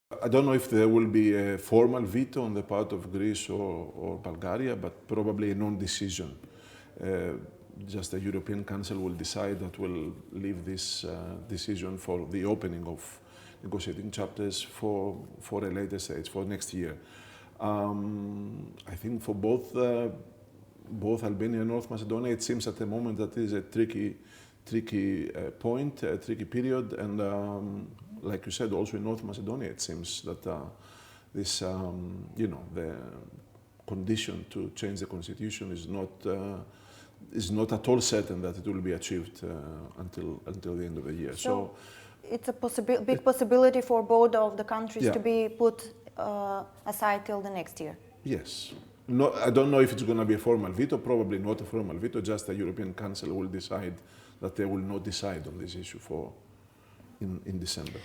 I don't know if there will be a formal veto on the part of Greece or Bulgaria, but probably a non-decision. Just the European Council will decide that will leave this decision for the opening of negotiating chapters for a later stage, for next year. I think for both Albania and North Macedonia, it seems at the moment that it is a tricky point, a tricky period, and like you said, also in North Macedonia, it seems that this, the condition to change the constitution is not at all certain that it will be achieved until the end of the year. So it's a big possibility for both of the countries to be put aside till the next year. Yes. No, I don't know if it's going to be a formal veto, probably not a formal veto, just the European Council will decide that they will not decide on this issue in December.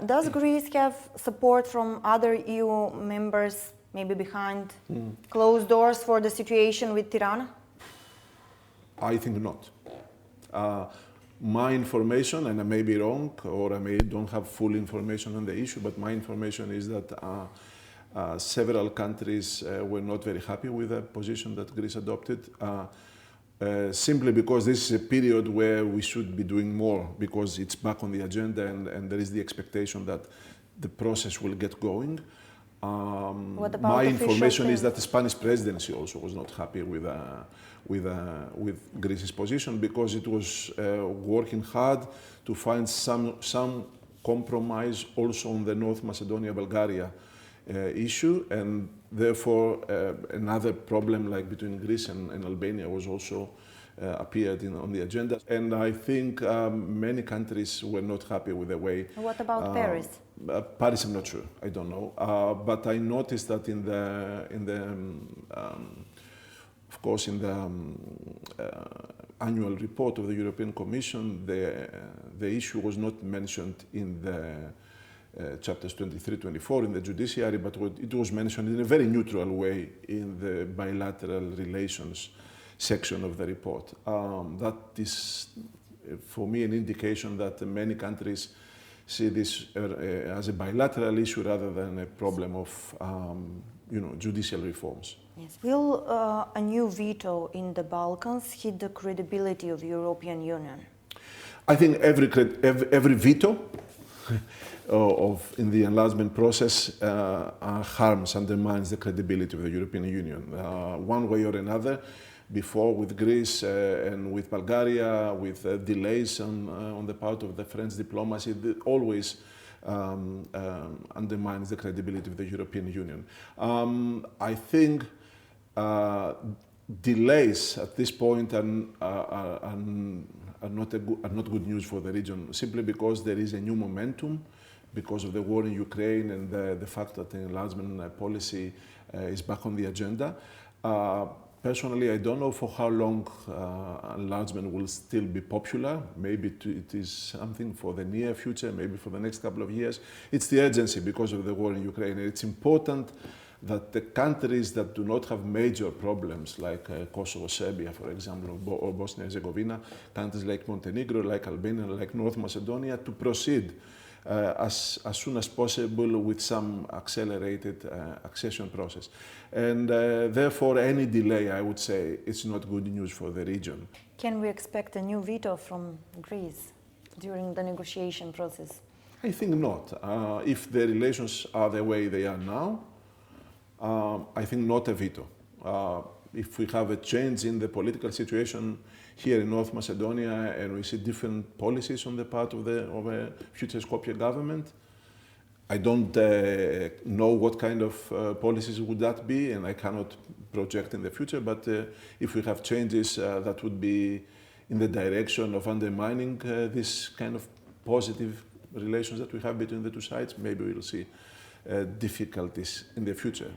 Does Greece have support from other EU members, maybe behind closed doors, for the situation with Tirana? I think not. My information, and I may be wrong, or I don't have full information on the issue, but my information is that several countries were not very happy with the position that Greece adopted, simply because this is a period where we should be doing more, because it's back on the agenda and there is the expectation that the process will get going. What about my information is that the Spanish presidency also was not happy with Greece's position, because it was working hard to find some compromise also on the North Macedonia-Bulgaria issue, and therefore another problem like between Greece and Albania was also appeared on the agenda. And I think many countries were not happy with the way. What about Paris? Paris, I'm not sure. I don't know. But I noticed that in the of course, in the annual report of the European Commission, the issue was not mentioned in the chapters 23, 24 in the judiciary, but it was mentioned in a very neutral way in the bilateral relations section of the report. That is, for me, an indication that many countries see this as a bilateral issue rather than a problem of judicial reforms. Yes. Will a new veto in the Balkans hit the credibility of the European Union? I think every veto in the enlargement process undermines the credibility of the European Union. One way or another, before with Greece and with Bulgaria, with delays on the part of the French diplomacy, it always undermines the credibility of the European Union. I think delays at this point are not good news for the region, simply because there is a new momentum because of the war in Ukraine and the fact that the enlargement policy is back on the agenda. Personally, I don't know for how long enlargement will still be popular. Maybe it is something for the near future, maybe for the next couple of years. It's the urgency because of the war in Ukraine. It's important that the countries that do not have major problems, like Kosovo, Serbia, for example, or Bosnia and Herzegovina, countries like Montenegro, like Albania, like North Macedonia, to proceed as soon as possible with some accelerated accession process. And therefore, any delay, I would say, it's not good news for the region. Can we expect a new veto from Greece during the negotiation process? I think not. If the relations are the way they are now, I think not a veto. If we have a change in the political situation here in North Macedonia and we see different policies on the part of a future Skopje government, I don't know what kind of policies would that be, and I cannot project in the future, but if we have changes that would be in the direction of undermining this kind of positive relations that we have between the two sides, maybe we'll see difficulties in the future.